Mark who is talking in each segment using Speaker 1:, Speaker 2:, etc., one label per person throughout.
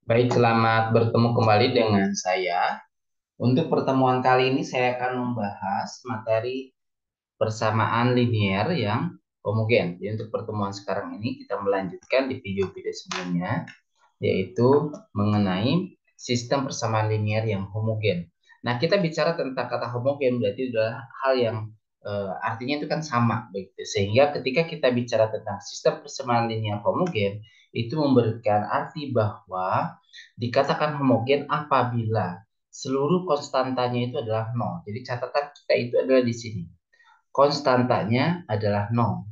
Speaker 1: Baik, selamat bertemu kembali dengan saya. Untuk pertemuan kali ini saya akan membahas materi persamaan linear yang homogen. Jadi untuk pertemuan sekarang ini kita melanjutkan di video-video sebelumnya, yaitu mengenai sistem persamaan linear yang homogen. Nah, kita bicara tentang kata homogen berarti adalah hal yang artinya itu kan sama begitu. Sehingga ketika kita bicara tentang sistem persamaan linear homogen, itu memberikan arti bahwa dikatakan homogen apabila seluruh konstantanya itu adalah nol. Jadi catatan kita itu adalah di sini. Konstantanya adalah nol.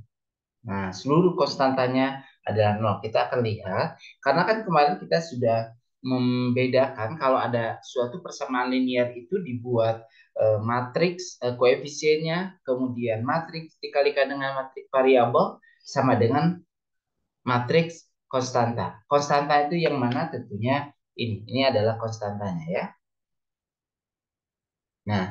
Speaker 1: Nah, seluruh konstantanya adalah nol. Kita akan lihat, karena kan kemarin kita sudah membedakan kalau ada suatu persamaan linear itu dibuat matriks koefisiennya, kemudian matriks dikalikan dengan matriks variabel sama dengan matriks konstanta. Konstanta itu yang mana tentunya ini. Ini adalah konstantanya ya. Nah,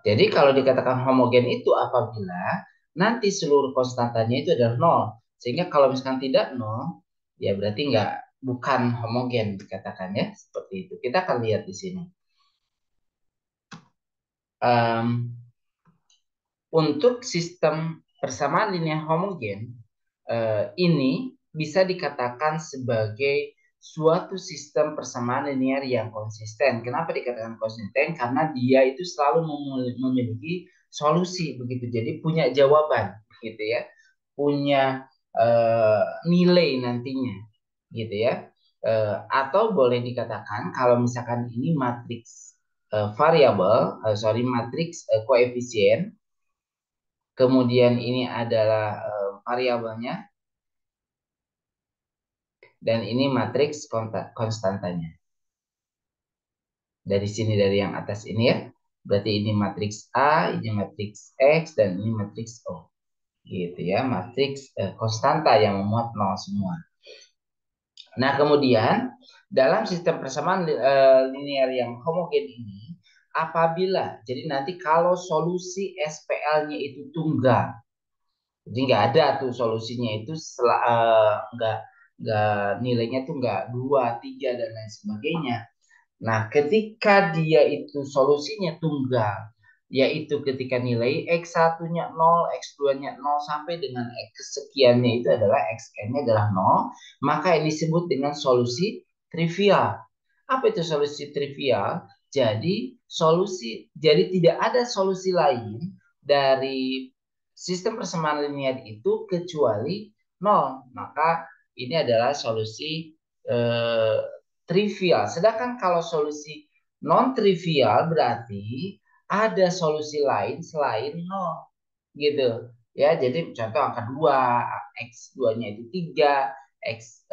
Speaker 1: jadi kalau dikatakan homogen itu apabila nanti seluruh konstantanya itu adalah nol. Sehingga kalau misalkan tidak nol, ya berarti bukan homogen dikatakan ya. Seperti itu. Kita akan lihat di sini. Em, untuk sistem persamaan linear homogen, ini bisa dikatakan sebagai suatu sistem persamaan linear yang konsisten. Kenapa dikatakan konsisten? Karena dia itu selalu memiliki solusi begitu. Jadi punya jawaban gitu ya. Punya nilai nantinya gitu ya. Atau boleh dikatakan kalau misalkan ini matriks variabel, sorry matriks koefisien, kemudian ini adalah variabelnya, dan ini matriks konstantanya. Dari sini, dari yang atas ini ya. Berarti ini matriks A, ini matriks X, dan ini matriks O. Gitu ya, matriks konstanta yang memuat nol semua. Nah, kemudian dalam sistem persamaan linear yang homogen ini, apabila, jadi nanti kalau solusi SPL-nya itu tunggal, jadi nggak ada tuh solusinya itu nggak nilainya tuh nggak dua, tiga dan lain sebagainya. Nah, ketika dia itu solusinya tunggal, yaitu ketika nilai X1-nya 0, X2-nya 0 sampai dengan X sekiannya itu adalah Xn-nya adalah 0, maka ini disebut dengan solusi trivial. Apa itu solusi trivial? Jadi tidak ada solusi lain dari sistem persamaan linear itu kecuali 0. Maka ini adalah solusi eh, trivial. Sedangkan kalau solusi non trivial berarti ada solusi lain selain nol gitu. Ya, jadi contoh angka 2, X2-nya itu 3, X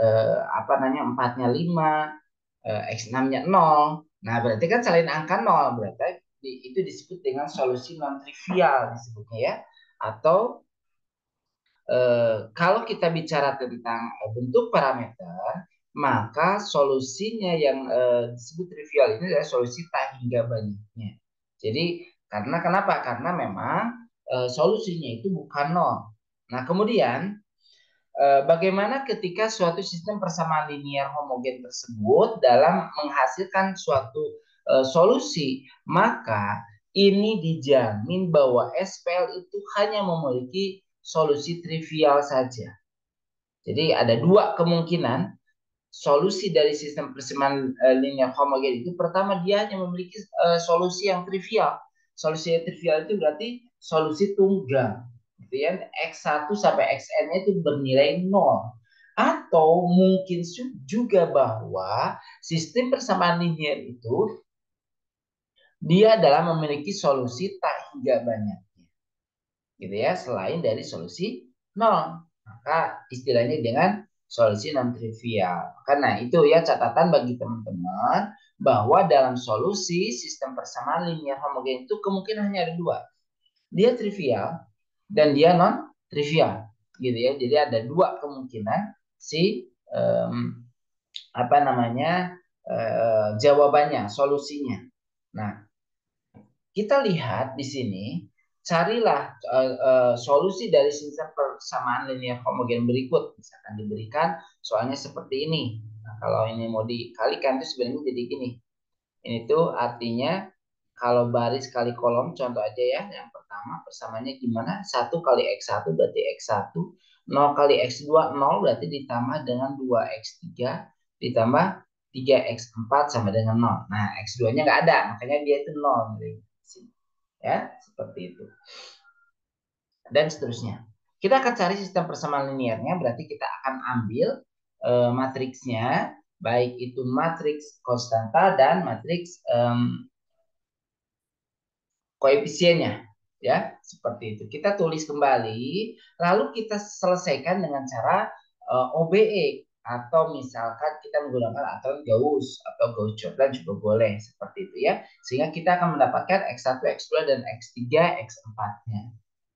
Speaker 1: apa namanya 4-nya 5, X6-nya 0. Nah, berarti kan selain angka 0 berarti itu disebut dengan solusi non trivial disebutnya ya. Atau kalau kita bicara tentang bentuk parameter, maka solusinya yang disebut trivial ini adalah solusi tak hingga banyaknya. Jadi karena kenapa? Karena memang solusinya itu bukan nol. Nah, kemudian bagaimana ketika suatu sistem persamaan linear homogen tersebut dalam menghasilkan suatu solusi, maka ini dijamin bahwa SPL itu hanya memiliki solusi trivial saja. Jadi ada dua kemungkinan solusi dari sistem persamaan linear homogen itu. Pertama, dia hanya memiliki solusi yang trivial. Solusi yang trivial itu berarti solusi tunggal. Gitu ya. X1 sampai Xn itu bernilai 0. Atau mungkin juga bahwa sistem persamaan linear itu dia adalah memiliki solusi tak hingga banyaknya. Gitu ya, selain dari solusi 0. Maka istilahnya dengan solusi non trivial. Karena itu ya catatan bagi teman-teman bahwa dalam solusi sistem persamaan linear homogen itu kemungkinan hanya ada dua. Dia trivial dan dia non trivial. Gitu ya. Jadi ada dua kemungkinan si apa namanya jawabannya, solusinya. Nah, kita lihat di sini, carilah solusi dari sistem persamaan linear homogen berikut. Misalkan diberikan soalnya seperti ini. kalau ini mau dikalikan itu sebenarnya jadi gini. Ini tuh artinya kalau baris kali kolom, contoh aja ya. Yang pertama persamaannya gimana? 1 kali X1 berarti X1. 0 kali X2, 0 berarti ditambah dengan 2X3 ditambah 3X4 sama dengan 0. Nah, X2-nya nggak ada, makanya dia itu 0. Ya, seperti itu. Dan seterusnya. Kita akan cari sistem persamaan linearnya, berarti kita akan ambil matriksnya, baik itu matriks konstanta dan matriks koefisiennya, ya seperti itu. Kita tulis kembali, lalu kita selesaikan dengan cara OBE atau misalkan kita menggunakan atau Gauss-Jordan juga boleh seperti itu ya. Sehingga kita akan mendapatkan X1, X2 dan X3, X4-nya.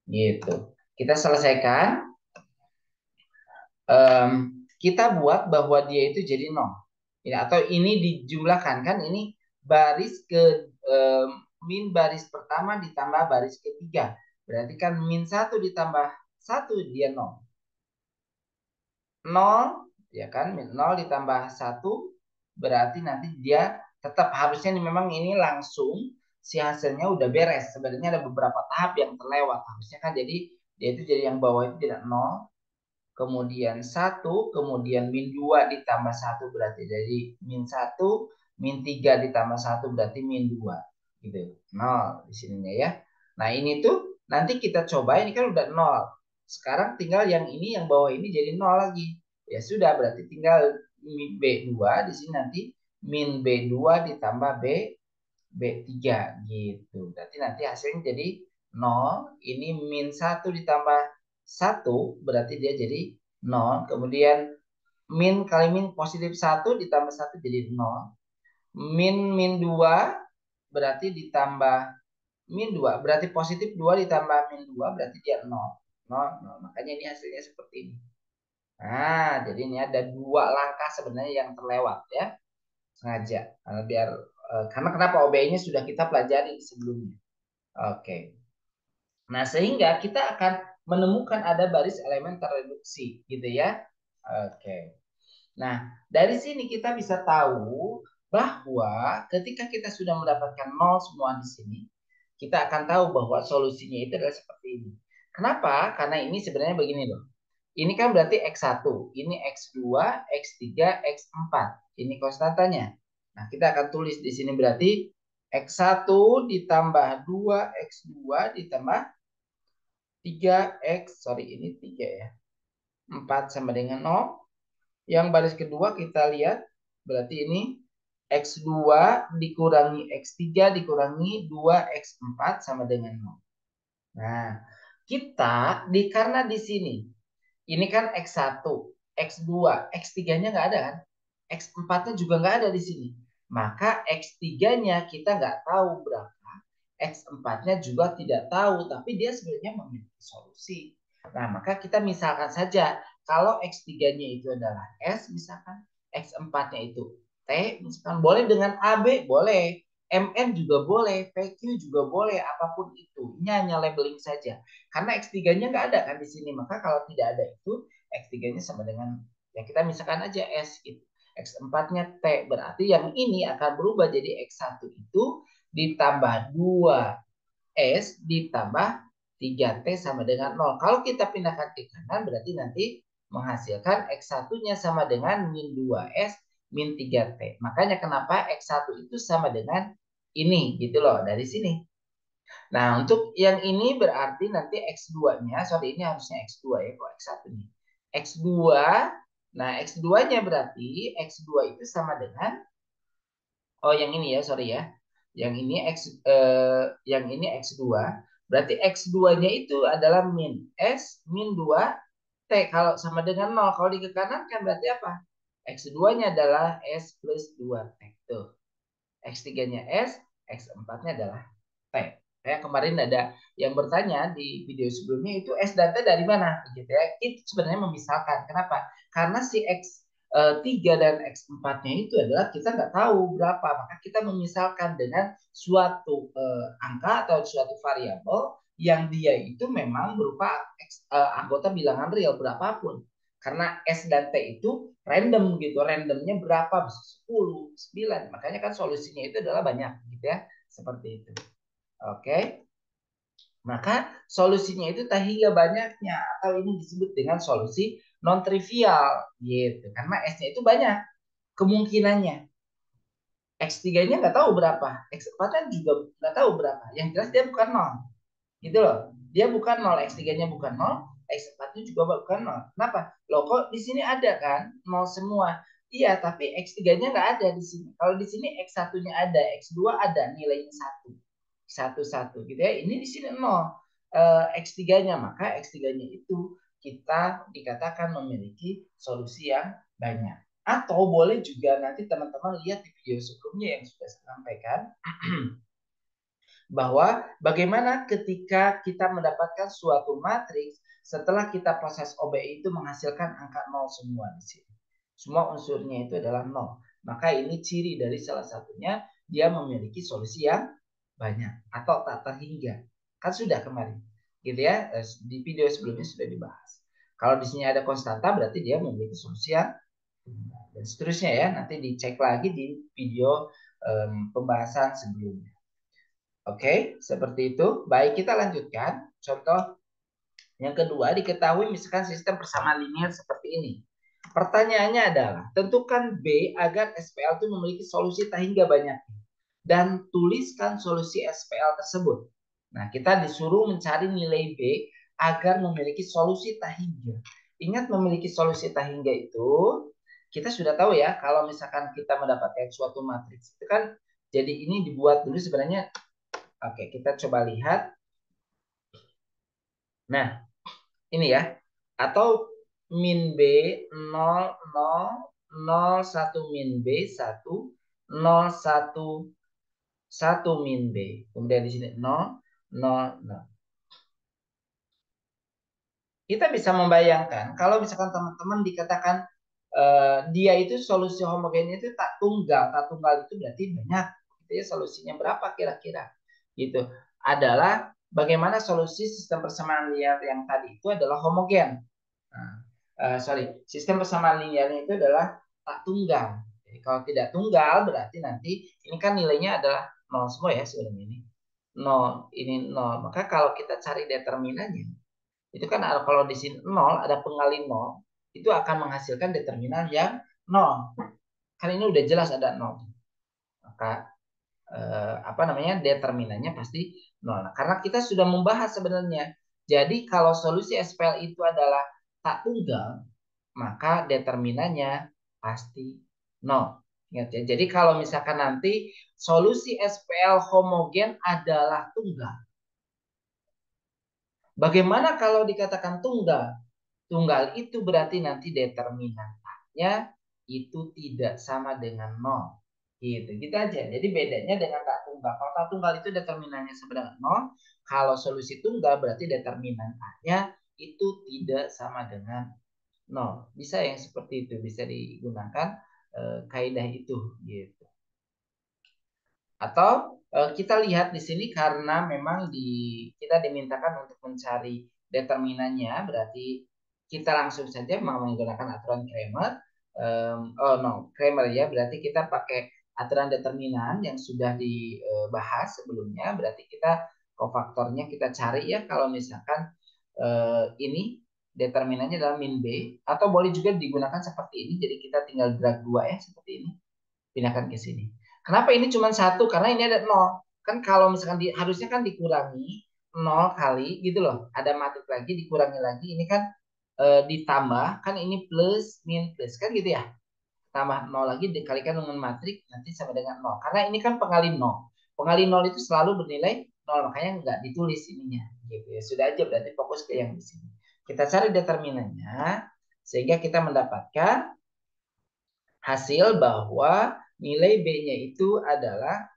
Speaker 1: Gitu. Kita selesaikan. Kita buat bahwa dia itu jadi 0. Ya, atau ini dijumlahkan kan ini baris ke min baris pertama ditambah baris ketiga. Berarti kan min 1 ditambah 1 dia 0. 0 ya kan, 0 ditambah 1 berarti nanti dia tetap harusnya memang ini langsung si hasilnya udah beres. Sebenarnya ada beberapa tahap yang terlewat. Harusnya kan jadi dia itu jadi yang bawah itu tidak 0, kemudian 1, kemudian min 2 ditambah 1 berarti jadi min 1, min 3 ditambah 1 berarti min 2. Gitu. 0 di sininya ya. Nah, ini tuh nanti kita coba, ini kan udah 0. Sekarang tinggal yang ini, yang bawah ini jadi 0 lagi. Ya sudah, berarti tinggal min B2 di sini nanti min B2 ditambah B3 gitu. Berarti nanti hasilnya jadi 0, ini min 1 ditambah 1 berarti dia jadi 0. Kemudian min kali min positif 1 ditambah 1 jadi 0. Min 2 berarti ditambah min 2 berarti positif 2 ditambah min 2 berarti dia 0. 0, 0. Makanya ini hasilnya seperti ini. Nah, jadi ini ada 2 langkah sebenarnya yang terlewat ya. Sengaja. Karena kenapa OBE-nya sudah kita pelajari sebelumnya. Oke. Nah, sehingga kita akan menemukan ada baris elemen terreduksi gitu ya. Oke. Nah, dari sini kita bisa tahu bahwa ketika kita sudah mendapatkan nol semua di sini, kita akan tahu bahwa solusinya itu adalah seperti ini. Kenapa? Karena ini sebenarnya begini loh. Ini kan berarti X1, ini X2, X3, X4. Ini konstantanya. Nah, kita akan tulis di sini berarti X1 ditambah 2X2 ditambah 3X, sorry ini 3 ya. 4 sama dengan 0. Yang baris kedua kita lihat, berarti ini X2 dikurangi X3 dikurangi 2X4 sama dengan 0. Nah, karena di sini ini kan X1, X2, X3-nya nggak ada kan? X4-nya juga nggak ada di sini. Maka X3-nya kita nggak tahu berapa. X4-nya juga tidak tahu, tapi dia sebenarnya memiliki solusi. Nah, maka kita misalkan saja, kalau X3-nya itu adalah S, misalkan X4-nya itu T, misalkan boleh dengan AB, boleh. MN juga boleh, PQ juga boleh, apapun itu. Ini hanya labeling saja. Karena X3-nya nggak ada kan di sini. Maka kalau tidak ada itu, X3-nya sama dengan, ya kita misalkan aja S gitu. X4-nya T, berarti yang ini akan berubah jadi X1 itu ditambah 2S ditambah 3T sama dengan 0. Kalau kita pindahkan ke kanan berarti nanti menghasilkan X1-nya sama dengan min 2S min 3T. Makanya kenapa X1 itu sama dengan ini gitu loh dari sini. Nah, untuk yang ini berarti nanti X2-nya, sorry ini harusnya X2 ya, kok X1 nih. X2, nah X2-nya berarti X2 itu sama dengan, oh yang ini ya, sorry ya. Yang ini X2, berarti X2-nya itu adalah min S min 2T. Kalau sama dengan 0, kalau di ke kanan kan berarti apa? X2-nya adalah S plus 2T. Tuh. X3-nya S, X4-nya adalah T. Ya, kemarin ada yang bertanya di video sebelumnya itu S dan T dari mana? Gitu ya. Itu sebenarnya memisahkan. Kenapa? Karena si X3 dan X4-nya itu adalah kita nggak tahu berapa. Maka kita memisalkan dengan suatu angka atau suatu variabel yang dia itu memang berupa anggota bilangan real berapapun. Karena S dan T itu random gitu. Randomnya berapa? 10, 9. Makanya kan solusinya itu adalah banyak gitu ya. Seperti itu. Oke. Maka solusinya itu tak hingga banyaknya. Atau ini disebut dengan solusi non-trivial gitu. Karena S-nya itu banyak kemungkinannya. X3-nya nggak tahu berapa. X4-nya juga nggak tahu berapa. Yang jelas dia bukan 0. Gitu loh. Dia bukan 0, X3-nya bukan 0, X4-nya juga bukan 0. Kenapa? Loh kok di sini ada kan 0 semua. Iya, tapi X3-nya nggak ada di sini. Kalau di sini X1-nya ada, X2 ada nilainya 1. 1 gitu ya. Ini di sini 0. X3-nya, maka X3-nya itu kita dikatakan memiliki solusi yang banyak. Atau boleh juga nanti teman-teman lihat di video sebelumnya yang sudah saya sampaikan bahwa bagaimana ketika kita mendapatkan suatu matriks setelah kita proses OBE itu menghasilkan angka 0 semua di sini. Semua unsurnya itu adalah 0. Maka ini ciri dari salah satunya dia memiliki solusi yang banyak atau tak terhingga. Kan sudah kemarin. Gitu ya. Di video sebelumnya sudah dibahas. Kalau di sini ada konstanta berarti dia memiliki solusi yang dan seterusnya ya. Nanti dicek lagi di video pembahasan sebelumnya. Oke, seperti itu. Baik, kita lanjutkan. Contoh yang kedua, diketahui misalkan sistem persamaan linear seperti ini. Pertanyaannya adalah, tentukan B agar SPL itu memiliki solusi tak hingga banyak. Dan tuliskan solusi SPL tersebut. Nah, kita disuruh mencari nilai B agar memiliki solusi tak hingga. Ingat memiliki solusi tak hingga itu, kita sudah tahu ya, kalau misalkan kita mendapatkan suatu matriks, itu kan jadi ini dibuat dulu sebenarnya. Oke, kita coba lihat. Nah, ini ya. Atau min B 0, 0, 0, 1 min B 1, 0, 1, 1 min B. Kemudian di sini 0, 0, 0. Kita bisa membayangkan kalau misalkan teman-teman dikatakan dia itu solusi homogen itu tak tunggal. Tak tunggal itu berarti banyak. Gitu ya, solusinya berapa kira-kira? Gitu. Adalah bagaimana solusi sistem persamaan linear yang tadi itu adalah homogen. Nah, sistem persamaan linearnya itu adalah tak tunggal. Jadi kalau tidak tunggal berarti nanti ini kan nilainya adalah nol semua ya sebenarnya ini. Nol, ini nol. Maka kalau kita cari determinannya, itu kan kalau di sini nol ada pengali nol, itu akan menghasilkan determinan yang nol. Kan ini udah jelas ada nol. Maka apa namanya determinannya pasti nol. Nah, karena kita sudah membahas sebenarnya. Jadi kalau solusi SPL itu adalah tak tunggal, maka determinannya pasti nol. Ingat ya. Jadi kalau misalkan nanti solusi SPL homogen adalah tunggal. Bagaimana kalau dikatakan tunggal? Tunggal itu berarti nanti determinannya itu tidak sama dengan nol. Gitu aja. Jadi bedanya dengan tak tunggal. Kalau tak tunggal itu determinannya sama dengan nol. Kalau solusi tunggal berarti determinannya itu tidak sama dengan nol. Bisa yang seperti itu, bisa digunakan kaidah itu gitu. Atau kita lihat di sini karena memang kita dimintakan untuk mencari determinannya, berarti kita langsung saja mau menggunakan aturan Cramer. Oh no, Cramer ya, berarti kita pakai aturan determinan yang sudah dibahas sebelumnya. Berarti kita kofaktornya kita cari ya kalau misalkan ini determinannya adalah min B, atau boleh juga digunakan seperti ini. Jadi kita tinggal drag 2 ya seperti ini, pindahkan ke sini. Kenapa ini cuma 1? Karena ini ada 0. Kan kalau misalkan harusnya kan dikurangi 0 kali gitu loh. Ada matrik lagi dikurangi lagi. Ini kan ditambah kan ini plus min plus kan gitu ya. Tambah 0 lagi dikalikan dengan matrik nanti sama dengan 0. Karena ini kan pengali 0. Pengali 0 itu selalu bernilai 0, makanya nggak ditulis ininya gitu ya. Sudah aja berarti fokus ke yang di sini. Kita cari determinannya sehingga kita mendapatkan hasil bahwa nilai B-nya itu adalah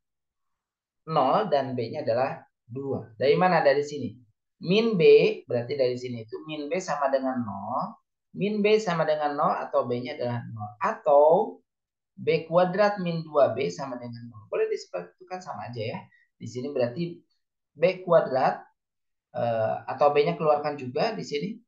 Speaker 1: 0 dan B-nya adalah 2. Dari mana? Dari sini. Min B berarti dari sini itu min B sama dengan 0. Min B sama dengan 0 atau B-nya adalah 0. Atau B kuadrat min 2B sama dengan 0. Boleh disebutkan sama aja ya. Di sini berarti B kuadrat atau B-nya keluarkan juga di sini.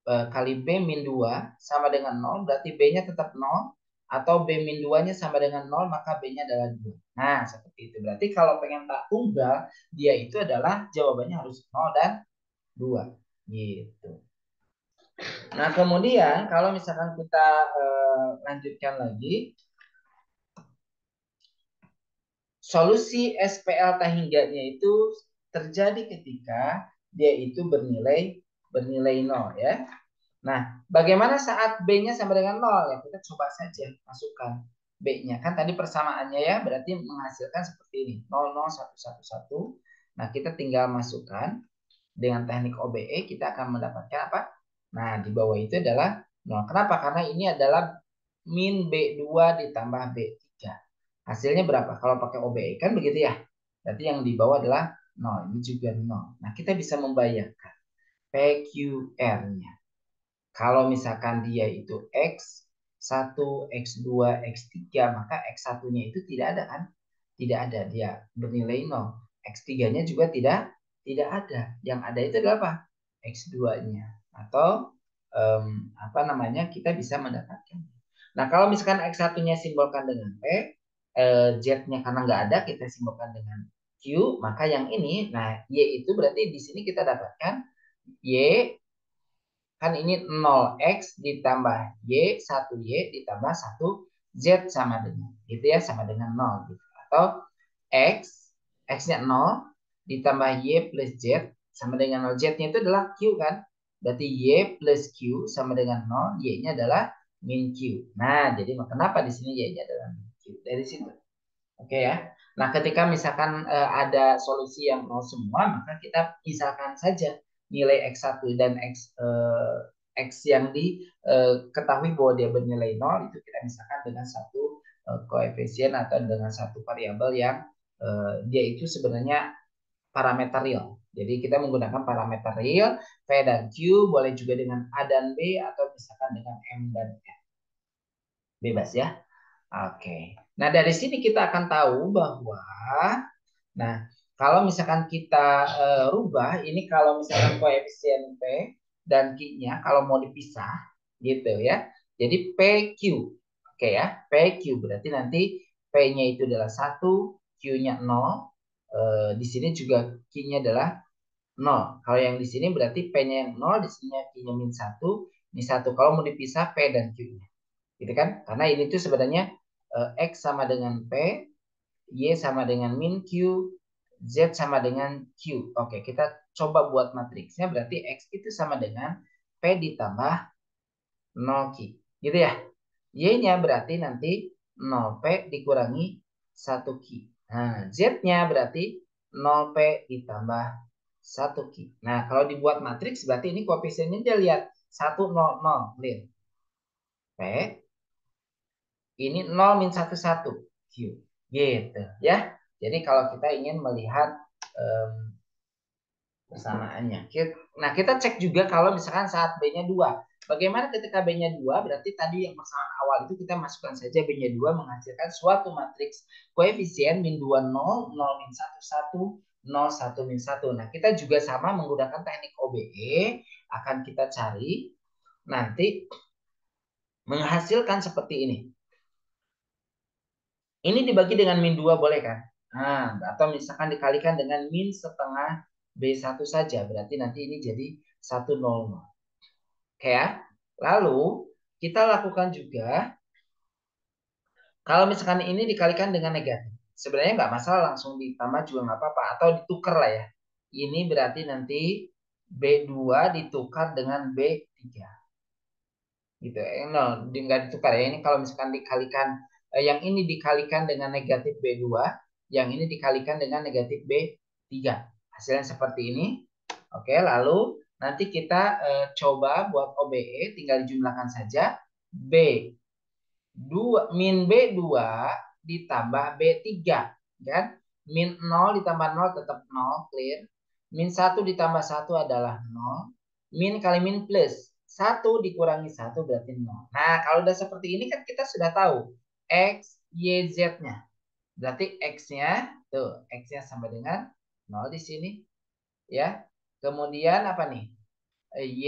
Speaker 1: kali B min 2 sama dengan 0, berarti B-nya tetap 0, atau B min 2-nya sama dengan 0, maka B-nya adalah 2. Nah, seperti itu. Berarti kalau pengen tak tunggal, dia itu adalah jawabannya harus 0 dan 2. Gitu. Nah, kemudian kalau misalkan kita lanjutkan lagi, solusi SPL tahingganya itu terjadi ketika dia itu bernilai 0 ya. Nah, bagaimana saat B-nya sama dengan 0? Ya, kita coba saja masukkan B-nya. Kan tadi persamaannya ya, berarti menghasilkan seperti ini. 0, 0, 1, 1, 1. Nah, kita tinggal masukkan dengan teknik OBE, kita akan mendapatkan apa? Nah, di bawah itu adalah 0. Kenapa? Karena ini adalah min B2 ditambah B3. Hasilnya berapa? Kalau pakai OBE kan begitu ya. Berarti yang di bawah adalah 0. Ini juga 0. Nah, kita bisa membayangkan PQR-nya. Kalau misalkan dia itu X1, X2, X3, maka X1-nya itu tidak ada kan? Tidak ada, dia bernilai 0. X3-nya juga tidak ada. Yang ada itu adalah apa? X2-nya. Atau apa namanya? Kita bisa mendapatkan. Nah, kalau misalkan X1-nya simbolkan dengan P, Z-nya karena nggak ada, kita simbolkan dengan Q, maka yang ini, nah Y itu berarti di sini kita dapatkan Y. Kan ini 0x ditambah y, 1y ditambah 1 z sama dengan. Gitu ya, sama dengan 0 gitu. Atau x, x-nya 0 ditambah y plus z sama dengan 0. Z-nya itu adalah q kan. Berarti y plus q sama dengan 0, y-nya adalah min q. Nah, jadi kenapa di sini y-nya adalah min q? Dari situ. Oke ya. Nah, ketika misalkan ada solusi yang nol semua, maka kita pisahkan saja nilai X1 dan X yang diketahui bahwa dia bernilai nol itu kita pisahkan dengan satu koefisien atau dengan satu variabel yang dia itu sebenarnya parameter real. Jadi kita menggunakan parameter real, P dan Q, boleh juga dengan A dan B, atau misalkan dengan M dan N. Bebas ya. Oke. Nah, dari sini kita akan tahu bahwa, nah, kalau misalkan kita rubah, ini kalau misalkan koefisien P dan Q-nya, kalau mau dipisah, gitu ya. Jadi PQ. Oke ya, PQ. Berarti nanti P-nya itu adalah 1, Q-nya 0. Di sini juga Q-nya adalah 0. Kalau yang di sini berarti P-nya yang 0, di sini Q-nya min 1, ini 1. Kalau mau dipisah P dan Q-nya. Gitu kan? Karena ini tuh sebenarnya X sama dengan P, Y sama dengan min Q, Z sama dengan Q. Oke, kita coba buat matriksnya, berarti X itu sama dengan P ditambah 0 Q. Gitu ya. Y-nya berarti nanti 0P dikurangi 1 Q. Nah, Z-nya berarti 0P ditambah 1 Q. Nah, kalau dibuat matriks berarti ini koefisiennya dia lihat 1, 0, 0. Lihat. P ini 0 min 1 1 Q gitu ya. Jadi kalau kita ingin melihat persamaannya. Nah, kita cek juga kalau misalkan saat B-nya 2. Bagaimana ketika B-nya 2? Berarti tadi yang persamaan awal itu kita masukkan saja B-nya 2 menghasilkan suatu matriks koefisien min 2 0, 0 min 1 1, 0 1 min 1. Nah, kita juga sama menggunakan teknik OBE akan kita cari nanti menghasilkan seperti ini. Ini dibagi dengan min 2 boleh kan? Nah, atau misalkan dikalikan dengan min setengah B1 saja. Berarti nanti ini jadi 100. Oke ya. Lalu kita lakukan juga, kalau misalkan ini dikalikan dengan negatif. Sebenarnya nggak masalah, langsung ditambah juga nggak apa-apa. Atau ditukar lah ya. Ini berarti nanti B2 ditukar dengan B3. Gitu ya. No, nggak ditukar ya. Ini kalau misalkan dikalikan, yang ini dikalikan dengan negatif B2, yang ini dikalikan dengan negatif B3. Hasilnya seperti ini. Oke, lalu nanti kita coba buat OBE, tinggal dijumlahkan saja. B2 min B2 ditambah B3, kan? Min 0 ditambah 0 tetap 0, clear. Min 1 ditambah 1 adalah 0. Min kali min plus 1 dikurangi 1 berarti 0. Nah, kalau udah seperti ini kan kita sudah tahu X, Y, Z-nya. Berarti X-nya, tuh, X-nya sama dengan 0 di sini. Ya. Kemudian apa nih? Y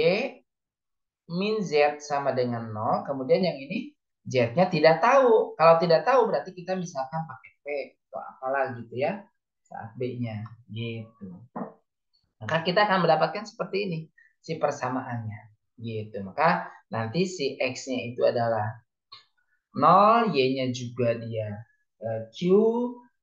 Speaker 1: min Z sama dengan 0, kemudian yang ini Z-nya tidak tahu. Kalau tidak tahu berarti kita misalkan pakai P atau apalah gitu ya saat B-nya gitu. Maka kita akan mendapatkan seperti ini si persamaannya gitu. Maka nanti si X-nya itu adalah 0, Y-nya juga dia Q,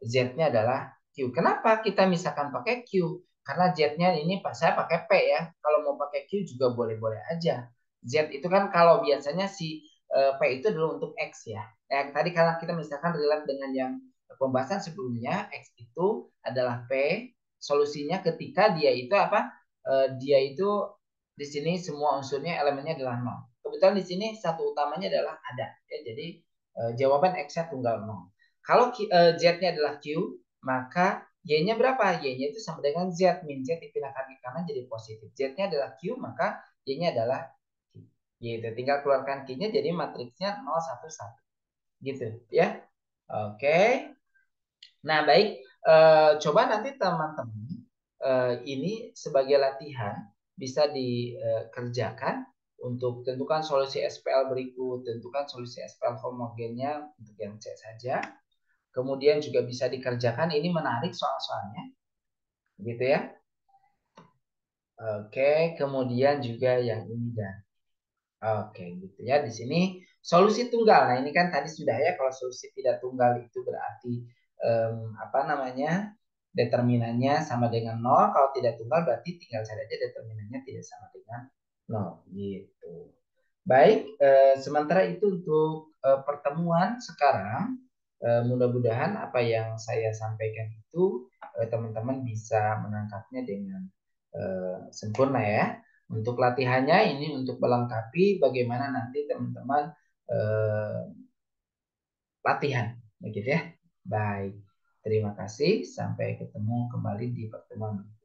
Speaker 1: Z-nya adalah Q. Kenapa kita misalkan pakai Q? Karena Z-nya ini saya pakai P ya. Kalau mau pakai Q juga boleh-boleh aja. Z itu kan kalau biasanya si P itu adalah untuk X ya. Tadi karena kita misalkan relate dengan yang pembahasan sebelumnya, X itu adalah P, solusinya ketika dia itu apa? Dia itu di sini semua unsurnya elemennya adalah 0. Kebetulan di sini satu utamanya adalah ada ya. Jadi jawaban X-nya tunggal 0. Kalau Z-nya adalah Q, maka Y-nya berapa? Y-nya itu sama dengan Z. Min Z dipindahkan ke kanan jadi positif. Z-nya adalah Q, maka Y-nya adalah Q. Gitu. Tinggal keluarkan Q-nya jadi matriksnya 0, 1, 1. Gitu ya. Oke. Nah, baik. Coba nanti teman-teman ini sebagai latihan bisa dikerjakan untuk tentukan solusi SPL berikut, tentukan solusi SPL homogennya untuk yang C saja. Kemudian juga bisa dikerjakan, ini menarik soal-soalnya, gitu ya. Oke, kemudian juga yang ini dan oke, gitu ya. Di sini solusi tunggal. Nah, ini kan tadi sudah ya, kalau solusi tidak tunggal itu berarti apa namanya? Determinannya sama dengan 0. Kalau tidak tunggal berarti tinggal cari aja determinannya tidak sama dengan 0 gitu. Baik, sementara itu untuk pertemuan sekarang mudah-mudahan apa yang saya sampaikan itu teman-teman bisa menangkapnya dengan sempurna ya. Untuk latihannya ini untuk melengkapi bagaimana nanti teman-teman eh, latihan, begitu ya. Baik, terima kasih. Sampai ketemu kembali di pertemuan berikutnya.